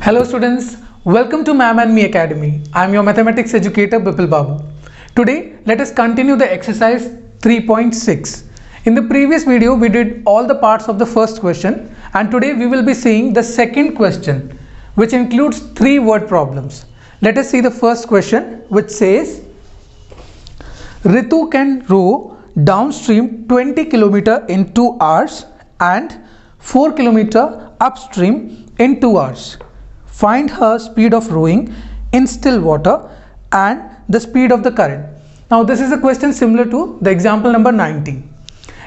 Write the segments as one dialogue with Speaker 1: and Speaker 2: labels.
Speaker 1: Hello students, welcome to Ma'am and Me Academy. I am your mathematics educator Bipul Babu. Today let us continue the exercise 3.6. In the previous video we did all the parts of the first question and today we will be seeing the second question which includes 3 word problems. Let us see the first question which says Ritu can row downstream 20 km in 2 hours and 4 km upstream in 2 hours. Find her speed of rowing in still water and the speed of the current. Now this is a question similar to the example number 19.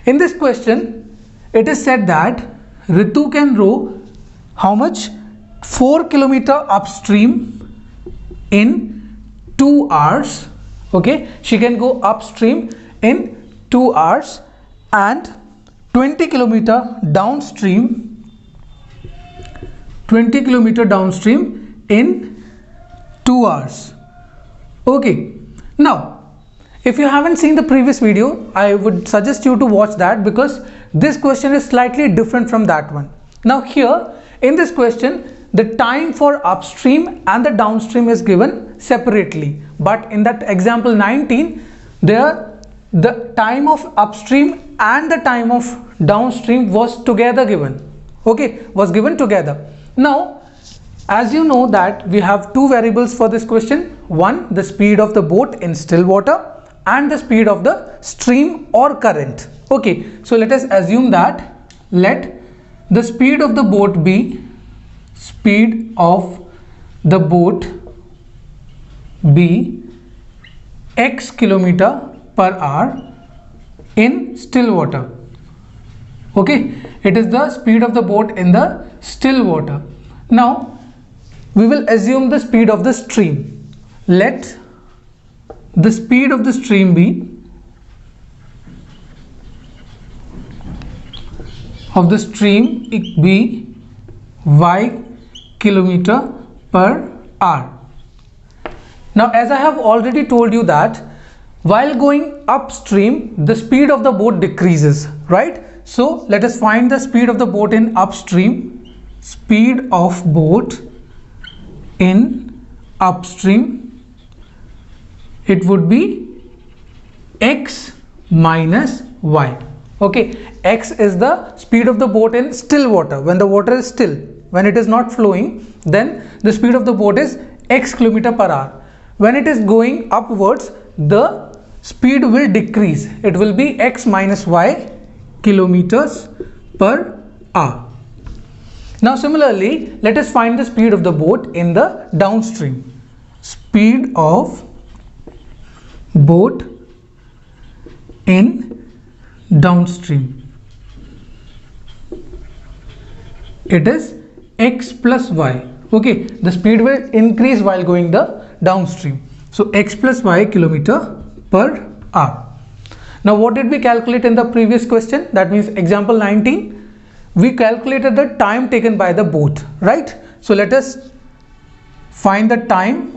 Speaker 1: In this question it is said that Ritu can row how much? 4 km upstream in 2 hours. Okay, she can go upstream in 2 hours and 20 km downstream in 2 hours. Okay, now if you haven't seen the previous video, I would suggest you to watch that because this question is slightly different from that one. Now here in this question the time for upstream and the downstream is given separately, but in that example 19 there the time of upstream and the time of downstream was together given. Okay, was given together. Now as you know that we have 2 variables for this question, one the speed of the boat in still water and the speed of the stream or current. Okay, so let us assume that let the speed of the boat be x km/h in still water. Okay, it is the speed of the boat in the still water. Now we will assume the speed of the stream. Let the speed of the stream be y km/h. Now as I have already told you that while going upstream the speed of the boat decreases, right? So let us find the speed of the boat in upstream. Speed of boat in upstream, it would be x minus y. Okay, x is the speed of the boat in still water. When the water is still, when it is not flowing, then the speed of the boat is x km/h. When it is going upwards, the speed will decrease. It will be x minus y km/h. Now similarly, let us find the speed of the boat in the downstream. Speed of boat in downstream, it is x plus y. Okay, the speed will increase while going the downstream. So x plus y km/h. Now what did we calculate in the previous question? That means example 19. We calculated the time taken by the boat, right? So let us find the time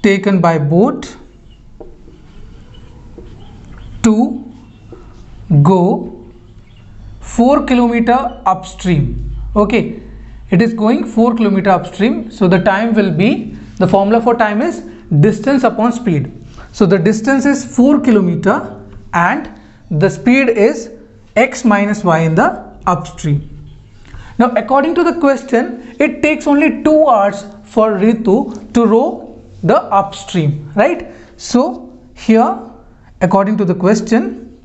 Speaker 1: taken by boat to go 4 km upstream. Okay, it is going 4 km upstream. So the time will be, the formula for time is distance upon speed. So the distance is 4 km and the speed is x minus y in the upstream. Now according to the question, it takes only 2 hours for Ritu to row the upstream, right? So here according to the question,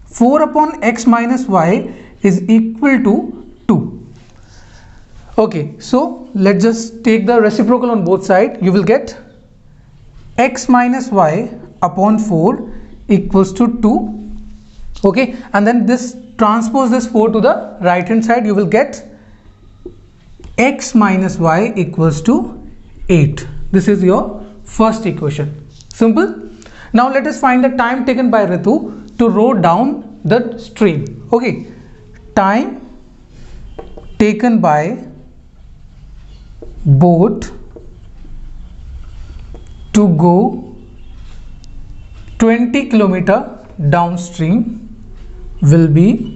Speaker 1: 4 upon x minus y is equal to 2. Okay, so let's just take the reciprocal on both sides. You will get x minus y upon 4 equals to 2. Okay, and then this transpose this 4 to the right hand side, you will get x minus y equals to 8. This is your first equation. Simple. Now let us find the time taken by Ritu to row down the stream. Okay, time taken by boat to go 20 km downstream will be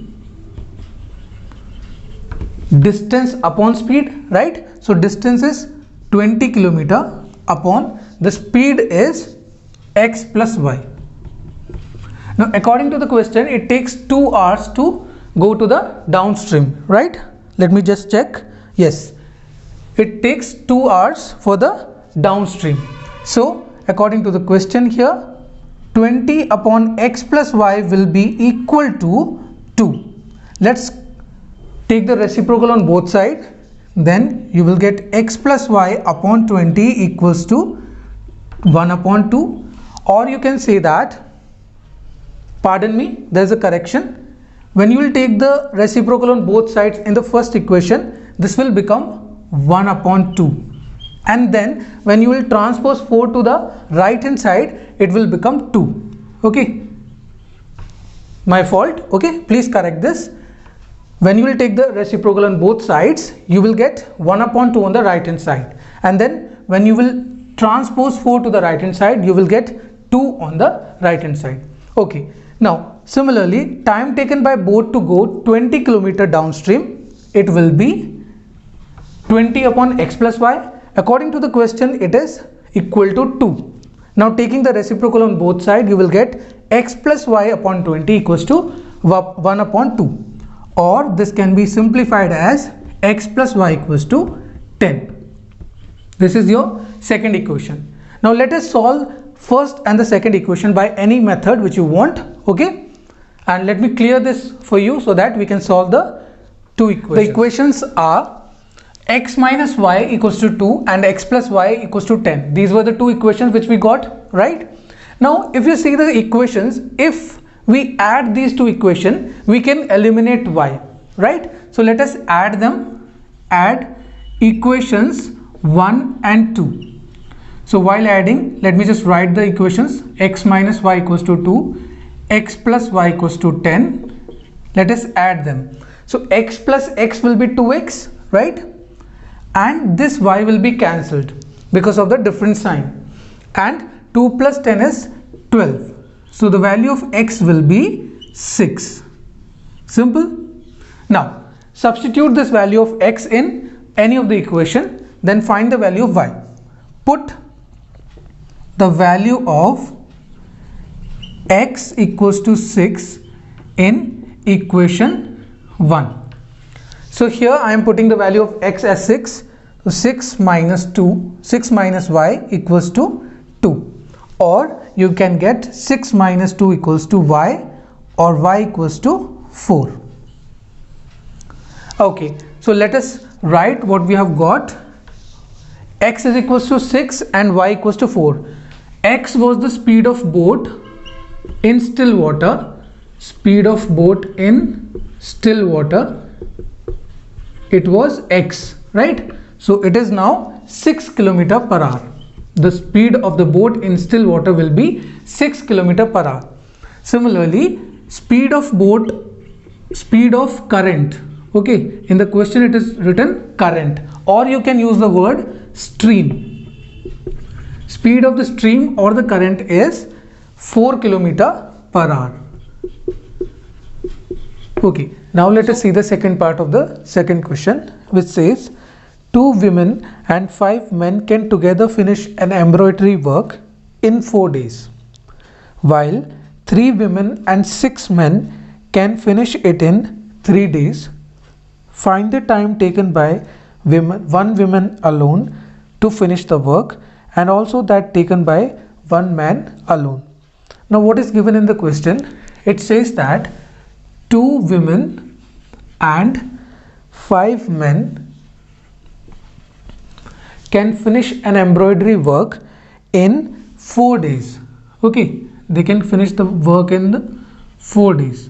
Speaker 1: distance upon speed, right? So distance is 20 kilometer upon the speed is x plus y. Now according to the question, it takes 2 hours to go to the downstream, right? Let me just check. Yes, it takes 2 hours for the downstream. So according to the question here, 20 upon x plus y will be equal to 2. Let's take the reciprocal on both sides. Then you will get x plus y upon 20 equals to 1 upon 2. Or you can say that, pardon me, there is a correction. When you will take the reciprocal on both sides in the first equation, this will become 1 upon 2. And then when you will transpose 4 to the right hand side, it will become 2. Okay, my fault. Okay, please correct this. When you will take the reciprocal on both sides, you will get 1 upon 2 on the right hand side. And then when you will transpose 4 to the right hand side, you will get 2 on the right hand side. Okay, now similarly, time taken by boat to go 20 kilometer downstream, it will be 20 upon x plus y. According to the question, it is equal to 2. Now taking the reciprocal on both sides, you will get x plus y upon 20 equals to 1 upon 2. Or this can be simplified as x plus y equals to 10. This is your second equation. Now let us solve first and the second equation by any method which you want. Okay, and let me clear this for you so that we can solve the two equations. The equations are x minus y equals to 2 and x plus y equals to 10. These were the two equations which we got, right? Now if you see the equations, if we add these two equations, we can eliminate y, right? So let us add them. Add equations 1 and 2. So while adding, let me just write the equations. X minus y equals to 2, x plus y equals to 10. Let us add them. So x plus x will be 2x, right? And this y will be cancelled because of the different sign. And 2 plus 10 is 12. So the value of x will be 6. Simple. Now substitute this value of x in any of the equation, then find the value of y. Put the value of x equals to 6 in equation 1. So here I am putting the value of x as 6. So 6 minus y equals to 2. Or you can get 6 minus 2 equals to y, or y equals to 4. Okay, so let us write what we have got. X is equals to 6 and y equals to 4. X was the speed of boat in still water. Speed of boat in still water, it was x, right? So it is now 6 km per hour. The speed of the boat in still water will be 6 km per hour. Similarly, speed of current. Okay, in the question it is written current, or you can use the word stream. Speed of the stream or the current is 4 km per hour. Okay, now let us see the second part of the second question, which says 2 women and 5 men can together finish an embroidery work in 4 days, while 3 women and 6 men can finish it in 3 days. Find the time taken by one woman alone to finish the work, and also that taken by one man alone. Now what is given in the question? It says that 2 women and 5 men can finish an embroidery work in 4 days. Okay, they can finish the work in 4 days.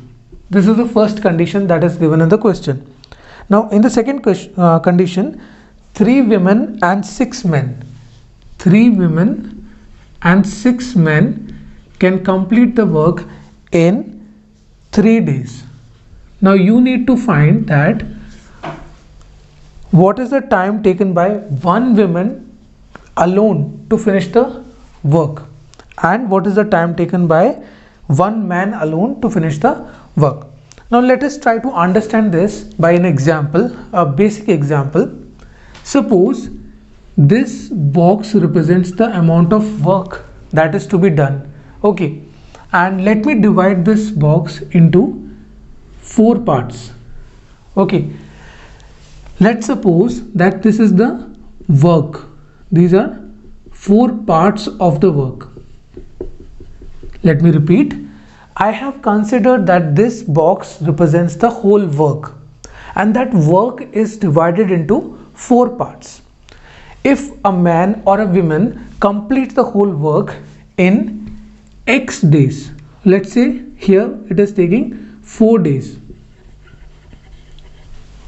Speaker 1: This is the first condition that is given in the question. Now in the second condition, 3 women and 6 men. 3 women and 6 men can complete the work in 3 days. Now you need to find that what is the time taken by one woman alone to finish the work, and what is the time taken by one man alone to finish the work. Now let us try to understand this by an example, a basic example. Suppose this box represents the amount of work that is to be done. Okay, and let me divide this box into 4 parts. Okay, let's suppose that this is the work. These are 4 parts of the work. Let me repeat. I have considered that this box represents the whole work, and that work is divided into 4 parts. If a man or a woman completes the whole work in X days, let's say here it is taking 4 days.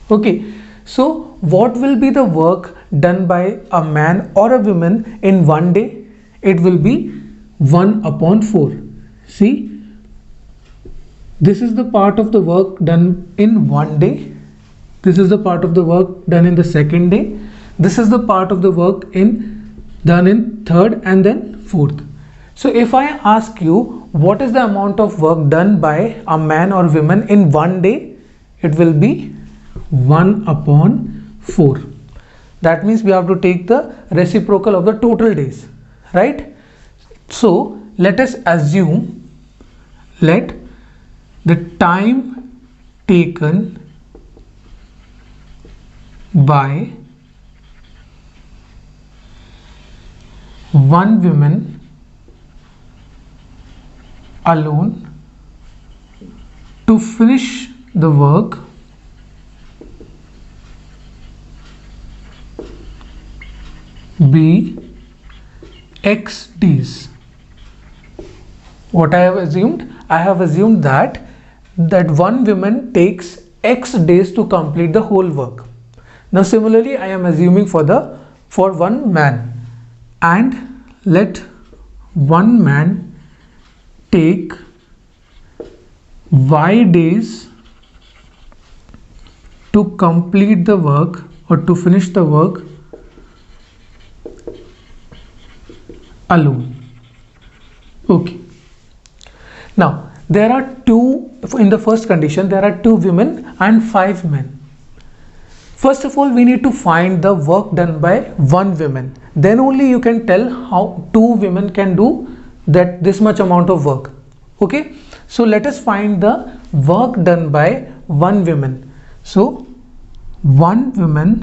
Speaker 1: Okay, so what will be the work done by a man or a woman in 1 day? It will be 1/4. See, this is the part of the work done in 1 day. This is the part of the work done in the 2nd day. This is the part of the work done in 3rd and then 4th. So if I ask you what is the amount of work done by a man or woman in 1 day, it will be 1/4. That means we have to take the reciprocal of the total days, right? So let us assume, let the time taken by one woman alone to finish the work be X days. What I have assumed? I have assumed that one woman takes X days to complete the whole work. Now similarly, I am assuming for one man, and let one man take Y days to complete the work or to finish the work alone. Okay. Now there are in the first condition there are 2 women and 5 men. First of all, we need to find the work done by 1 woman. Then only you can tell how 2 women can do this much amount of work. Okay, so let us find the work done by 1 woman. So 1 woman,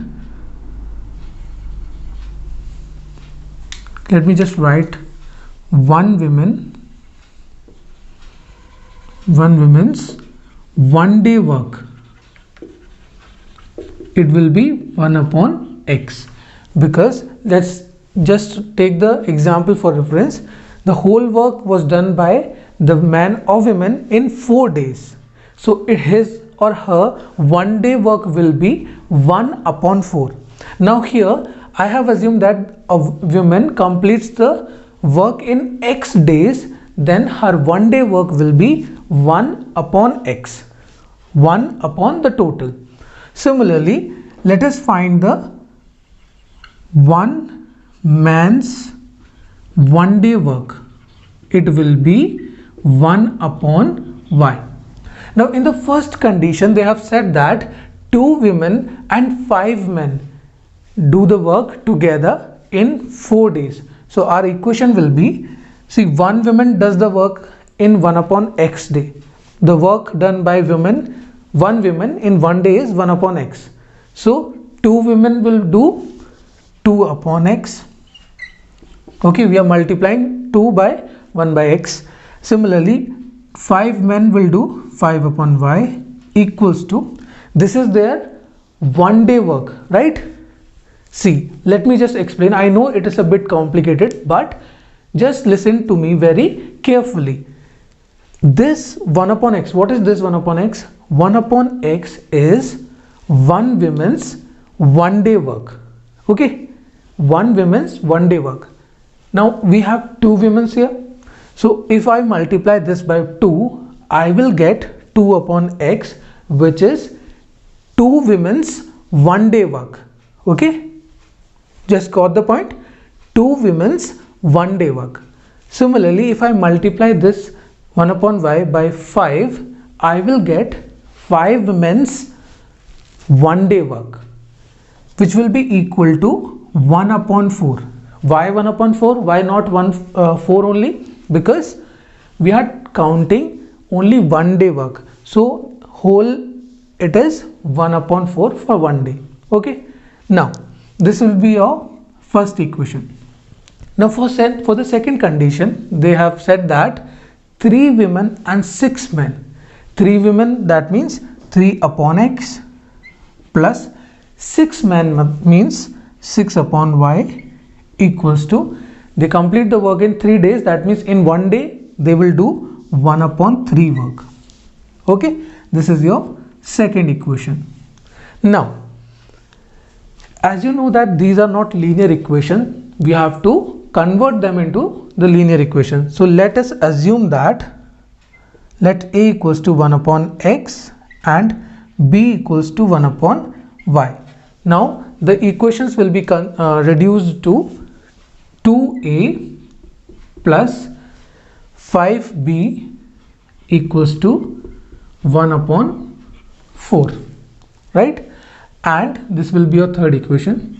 Speaker 1: let me just write 1 woman's 1 day work. It will be 1/X, because let's just take the example for reference. The whole work was done by the man or woman in 4 days. So his or her 1 day work will be 1/4. Now here I have assumed that a woman completes the work in X days, then her 1 day work will be 1/X, 1 upon the total. Similarly, let us find the 1 man's 1 day work. It will be 1/Y. Now in the first condition they have said that 2 women and 5 men do the work together in 4 days. So our equation will be, see, 1 woman does the work in 1/X day. The work done by 1 woman in 1 day is 1/X. So 2 women will do 2/X. Okay, we are multiplying 2 by 1/X. Similarly, 5 men will do 5/Y equals to, this is their 1 day work, right? See, let me just explain. I know it is a bit complicated, but just listen to me very carefully. This 1/X, what is this 1/X? 1/X is 1 woman's 1 day work. Okay, 1 woman's 1 day work. Now we have 2 women's here. So if I multiply this by 2, I will get 2/X, which is 2 women's 1 day work. Okay, just got the point? 2 women's 1 day work. Similarly, if I multiply this 1/Y by 5, I will get 5 men's 1 day work, which will be equal to 1 upon 4. Why 1 upon 4? Why not 4 only? Because we are counting only 1 day work. So whole it is 1 upon 4 for 1 day. Okay. Now this will be your first equation. Now for the second condition, they have said that 3 women and 6 men. 3 women, that means 3 upon x, plus 6 men means 6 upon y, equals to, they complete the work in 3 days, that means in 1 day they will do 1 upon 3 work. Okay, this is your second equation. Now as you know that these are not linear equation, we have to convert them into the linear equation. So let us assume that let a equals to 1 upon x and b equals to 1 upon y. Now the equations will be reduced to 2a plus 5b equals to 1 upon 4, right? And this will be your third equation.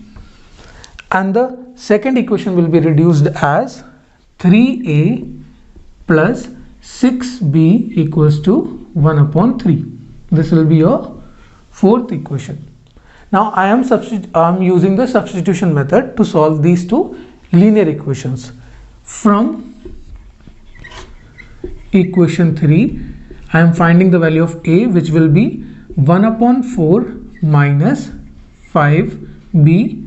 Speaker 1: And the second equation will be reduced as 3a plus 6b equals to 1 upon 3. This will be your fourth equation. Now I am using the substitution method to solve these two linear equations. From equation 3, I am finding the value of a, which will be 1 upon 4 minus 5b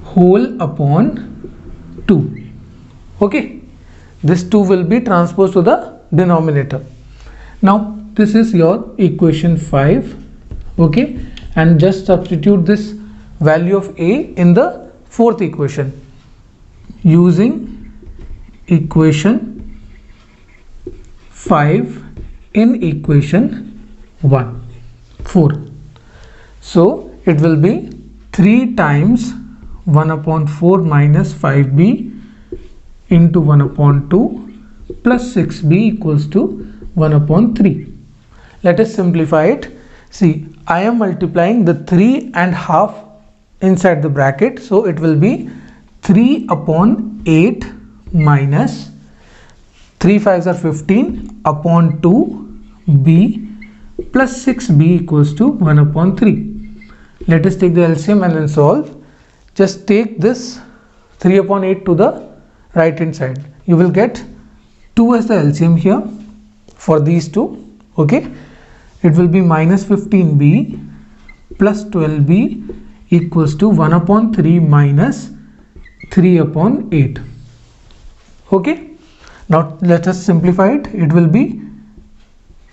Speaker 1: whole upon 2. Okay, this 2 will be transposed to the denominator. Now this is your equation 5. Okay, and just substitute this value of a in the fourth equation using equation 5 in equation 4. So it will be 3 times 1 upon 4 minus 5b into 1 upon 2 plus 6b equals to 1 upon 3. Let us simplify it. See, I am multiplying the 3 and half inside the bracket. So it will be 3 upon 8 minus 3 5s are 15 upon 2b plus 6b equals to 1 upon 3. Let us take the LCM and then solve. Just take this 3 upon 8 to the right hand side. You will get 2 as the LCM here for these two. Okay, it will be minus 15b plus 12b equals to 1 upon 3 minus 3 upon 8. Okay, now let us simplify it. It will be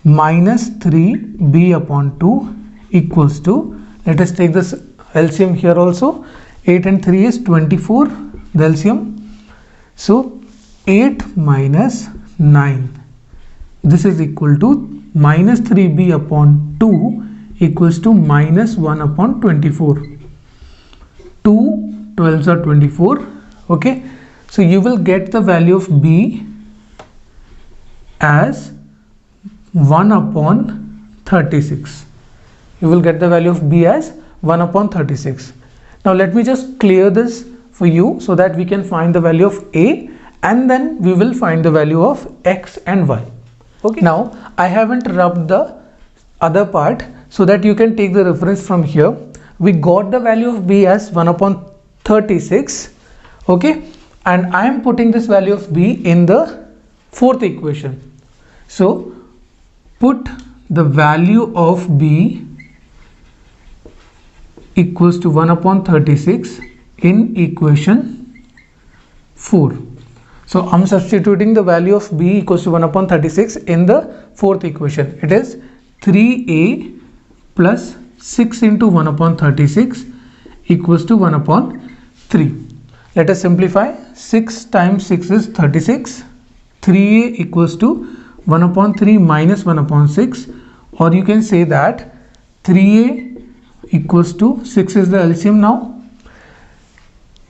Speaker 1: minus 3b upon 2 equals to, let us take this LCM here also. 8 and 3 is 24, the LCM. So 8 minus 9. This is equal to minus 3b upon 2 equals to minus 1 upon 24. 2 12s are 24. Okay, so you will get the value of b as 1 upon 36. You will get the value of b as 1 upon 36. Now let me just clear this for you so that we can find the value of a, and then we will find the value of x and y. Okay, now I haven't rubbed the other part so that you can take the reference from here. We got the value of b as 1 upon 36. Okay, and I am putting this value of b in the fourth equation. So put the value of b equals to 1 upon 36 in equation 4. So I'm substituting the value of b equals to 1 upon 36 in the fourth equation. It is 3a plus 6 into 1 upon 36 equals to 1 upon 3. Let us simplify. 6 times 6 is 36. 3a equals to 1 upon 3 minus 1 upon 6, or you can say that 3a equals to 6 is the LCM now,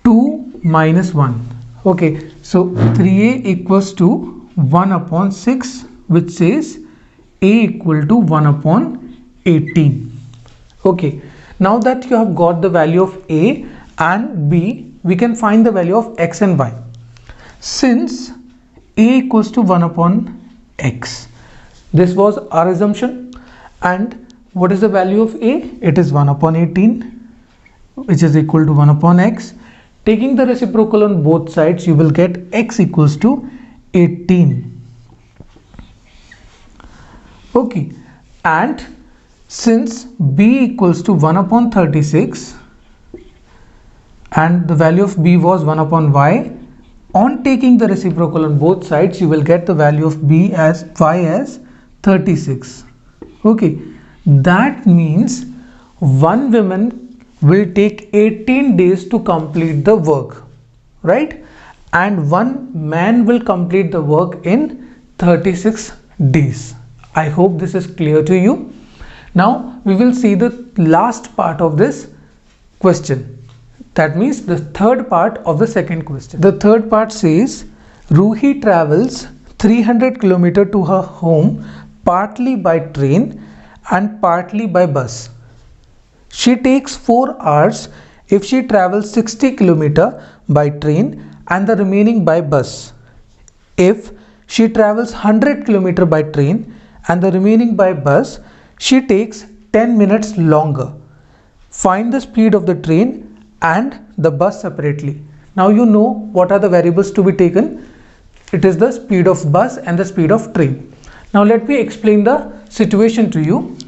Speaker 1: 2 minus 1. Okay, so 3a equals to 1 upon 6, which says a equal to 1 upon 18. Okay, now that you have got the value of a and B, we can find the value of x and y. Since A equals to 1 upon x, this was our assumption, and what is the value of A? It is 1 upon 18, which is equal to 1 upon x. Taking the reciprocal on both sides, you will get x equals to 18. Okay, and since B equals to 1 upon 36 and the value of B was 1 upon y, on taking the reciprocal on both sides, you will get the value of B as y as 36. Okay, that means one woman will take 18 days to complete the work, right? And one man will complete the work in 36 days. I hope this is clear to you. Now we will see the last part of this question. That means the third part of the second question. The third part says Ruhi travels 300 km to her home partly by train and partly by bus. She takes 4 hours if she travels 60 km by train and the remaining by bus. If she travels 100 km by train and the remaining by bus, she takes 10 minutes longer. Find the speed of the train and the bus separately. Now you know what are the variables to be taken. It is the speed of bus and the speed of train. Now let me explain the situation to you.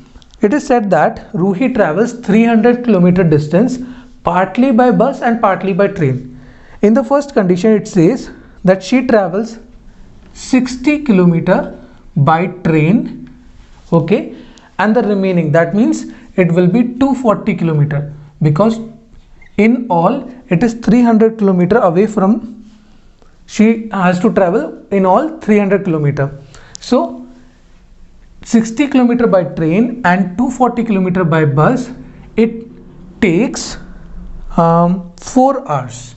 Speaker 1: It is said that Ruhi travels 300 km distance partly by bus and partly by train. In the first condition, it says that she travels 60 km by train, okay, and the remaining, that means it will be 240 km, because in all it is 300 km away from, she has to travel in all 300 km. So 60 km by train and 240 km by bus, it takes 4 hours.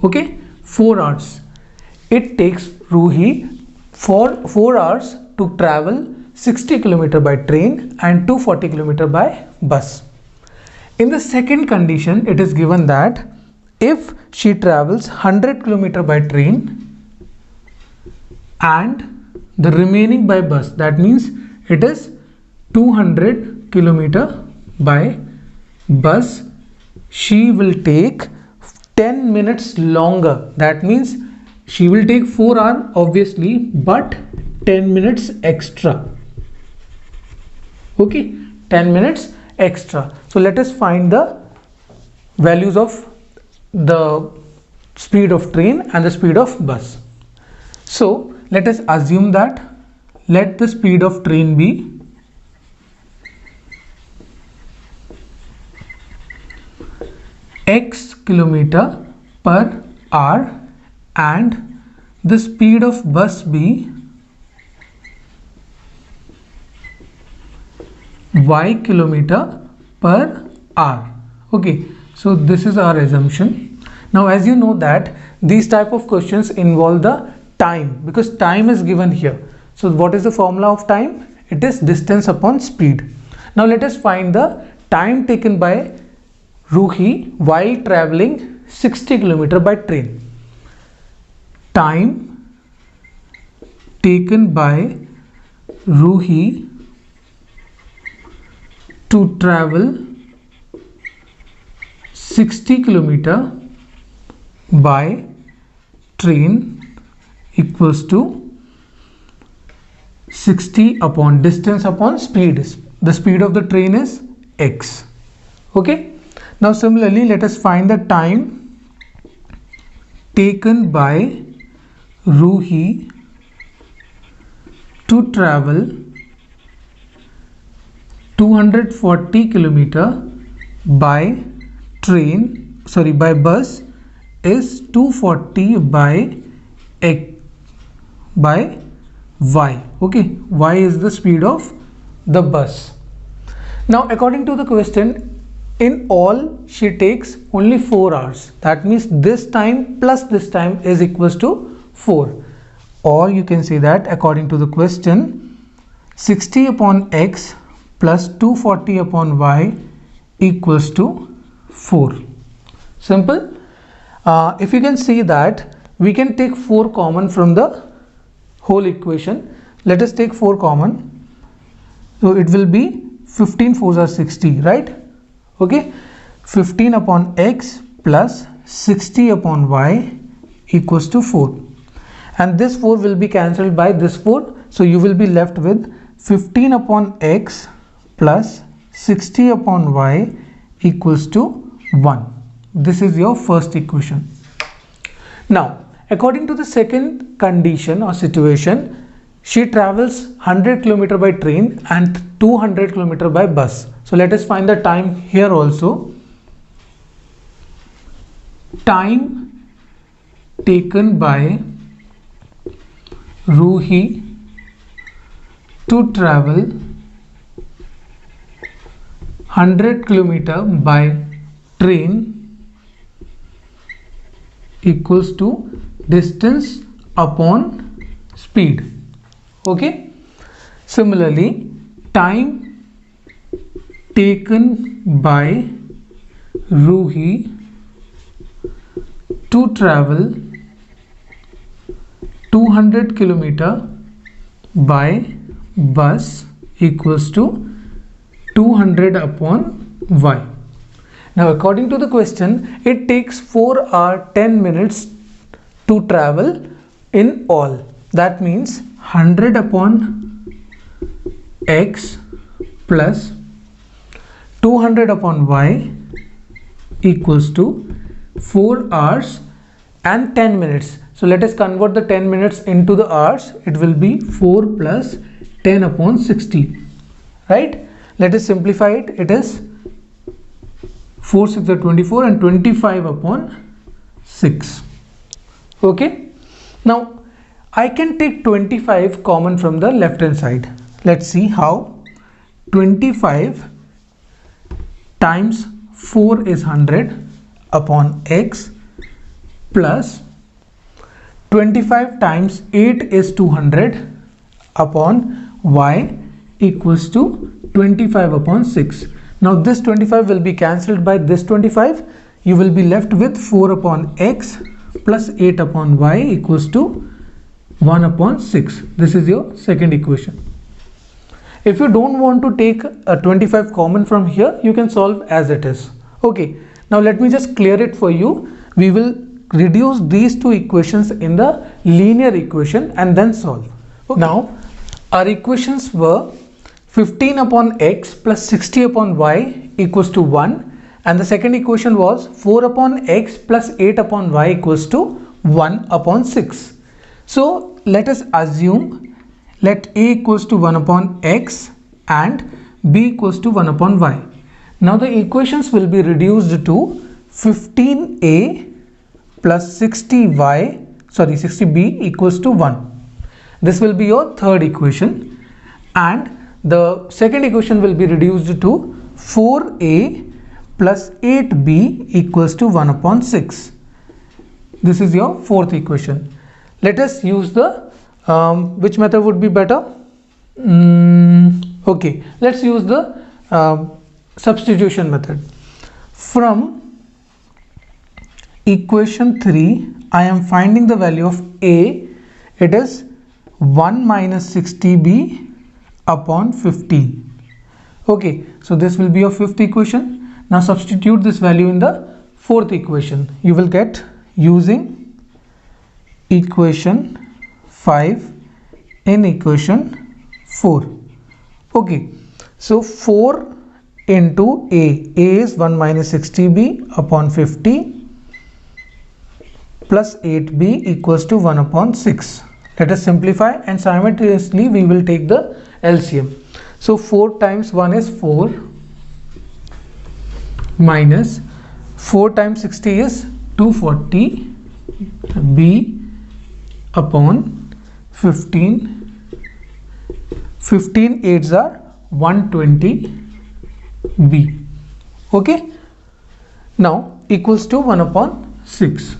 Speaker 1: Okay, 4 hours. It takes Ruhi for 4 hours to travel 60 km by train and 240 km by bus. In the second condition, it is given that if she travels 100 km by train and the remaining by bus, that means it is 200 km by bus, she will take 10 minutes longer. That means she will take 4 hours obviously, but 10 minutes extra. Okay, 10 minutes extra. So let us find the values of the speed of train and the speed of bus. So let us assume that let the speed of train be x kilometer per hour and the speed of bus be y kilometer per hour. Okay, so this is our assumption. Now as you know that these type of questions involve the time, because time is given here. So what is the formula of time? It is distance upon speed. Now let us find the time taken by Ruhi while traveling 60 km by train. Time taken by Ruhi to travel 60 km by train equals to 60 upon distance upon speed. The speed of the train is x. Okay. Now similarly, let us find the time taken by Ruhi to travel 240 km by train, sorry, by bus is 240 by x by y. Okay, y is the speed of the bus. Now according to the question, in all she takes only 4 hours. That means this time plus this time is equals to 4. Or you can say that according to the question, 60 upon x plus 240 upon y equals to 4. Simple. If you can see that we can take 4 common from the whole equation. Let us take 4 common. So it will be 15 4s are 60, right? Okay, 15 upon x plus 60 upon y equals to 4, and this 4 will be cancelled by this 4, so you will be left with 15 upon x plus 60 upon y equals to 1. This is your first equation. Now according to the second condition or situation, she travels 100 km by train and 200 km by bus. So let us find the time here also. Time taken by Ruhi to travel 100 km by train equals to distance upon speed. Okay, similarly, time taken by Ruhi to travel 200 km by bus equals to 200 upon y. Now according to the question, it takes 4 hours 10 minutes to travel in all. That means 100 upon x plus 200 upon y equals to 4 hours and 10 minutes. So let us convert the 10 minutes into the hours. It will be 4 plus 10 upon 60, right? Let us simplify it. It is 4 6 are 24 and 25 upon 6. Okay, now I can take 25 common from the left hand side. Let's see how. 25 times 4 is 100 upon x plus 25 times 8 is 200 upon y equals to 25 upon 6. Now this 25 will be cancelled by this 25. You will be left with 4 upon x plus 8 upon y equals to 1 upon 6. This is your second equation. If you don't want to take a 25 common from here, you can solve as it is. Okay, now let me just clear it for you. We will reduce these two equations in the linear equation and then solve. Okay. Now our equations were 15 upon x plus 60 upon y equals to 1, and the second equation was 4 upon x plus 8 upon y equals to 1 upon 6. So let us assume let a equals to 1 upon x and b equals to 1 upon y. Now the equations will be reduced to 15a plus 60b equals to 1. This will be your third equation, and the second equation will be reduced to 4a plus 8b equals to 1 upon 6. This is your fourth equation. Let us use the which method would be better? Okay, let's use the substitution method. From equation 3, I am finding the value of a. It is 1 minus 60b upon 15. Okay, so this will be your fifth equation. Now substitute this value in the fourth equation. You will get using equation 5 in equation 4. Okay, so 4 into a is 1 minus 60b upon 50 plus 8b equals to 1 upon 6. Let us simplify and simultaneously we will take the LCM. So 4 times 1 is 4 minus 4 times 60 is 240 b upon 15. 15 8s are 120 b. Okay, now equals to 1 upon 6.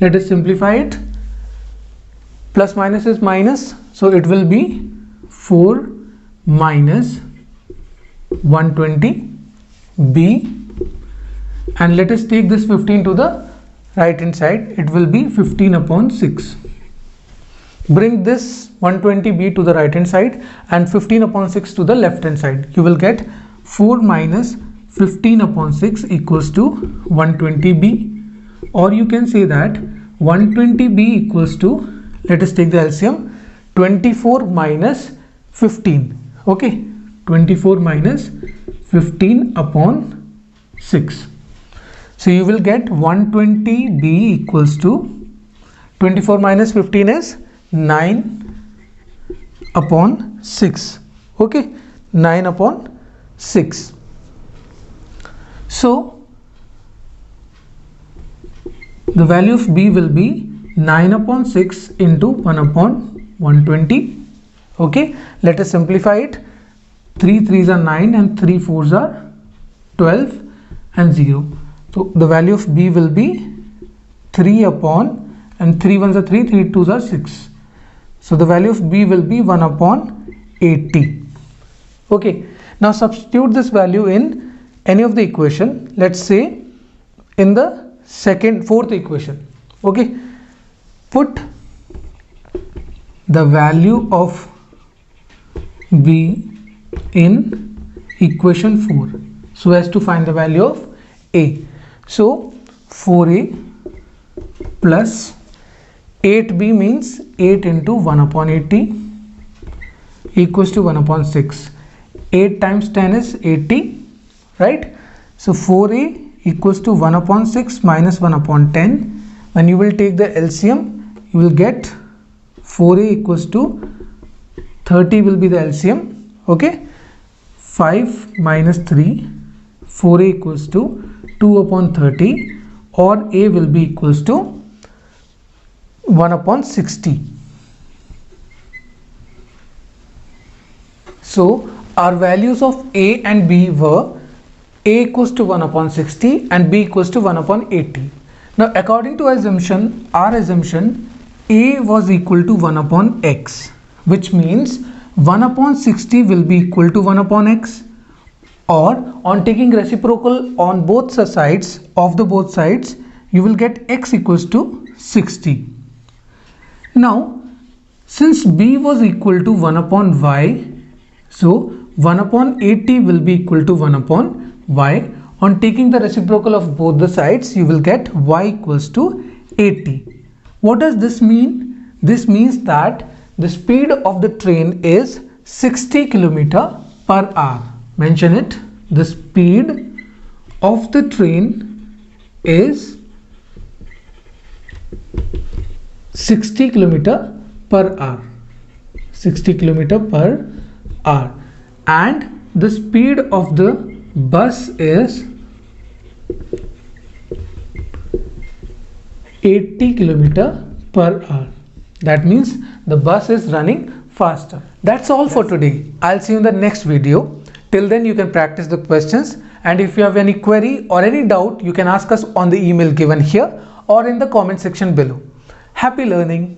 Speaker 1: Let us simplify it. Plus minus is minus, so it will be 4 minus 120 b, and let us take this 15 to the right hand side. It will be 15 upon 6. Bring this 120b to the right hand side and 15 upon 6 to the left hand side. You will get 4 minus 15 upon 6 equals to 120b, or you can say that 120b equals to, let us take the LCM, 24 minus 15. Okay, 24 minus 15 upon 6. So you will get 120b equals to 24 minus 15 is 9 upon 6. Okay, 9 upon 6. So the value of b will be 9 upon 6 into 1 upon 120. Okay, let us simplify it. 3 3s are 9 and 3 4s are 12 and 0. So the value of b will be 3 upon, and 3 1s are 3, 3 2s are 6. So the value of b will be 1 upon 80. Okay, now substitute this value in any of the equation. Let's say in the fourth equation. Okay, put the value of b in equation 4 so as to find the value of a. So 4a plus 8b means 8 into 1 upon 80 equals to 1 upon 6. 8 times 10 is 80, right? So 4a equals to 1 upon 6 minus 1 upon 10. When you will take the LCM, you will get 4a equals to 30 will be the LCM. Okay, 5 minus 3, 4a equals to 2 upon 30, or a will be equals to 1 upon 60. So our values of a and b were a equals to 1 upon 60 and b equals to 1 upon 80. Now according to our assumption a was equal to 1 upon x, which means 1 upon 60 will be equal to 1 upon x, or on taking reciprocal on both sides of the both sides, you will get x equals to 60. Now since b was equal to 1 upon y, so 1 upon 80 will be equal to 1 upon y. On taking the reciprocal of both the sides, you will get y equals to 80. What does this mean? This means that the speed of the train is 60 km per hour. Mention it. The speed of the train is 60 km per hour. 60 km per hour. And the speed of the bus is 80 km per hour. That means the bus is running faster. That's all for today. I'll see you in the next video. Till then, you can practice the questions, and if you have any query or any doubt, you can ask us on the email given here or in the comment section below. Happy learning.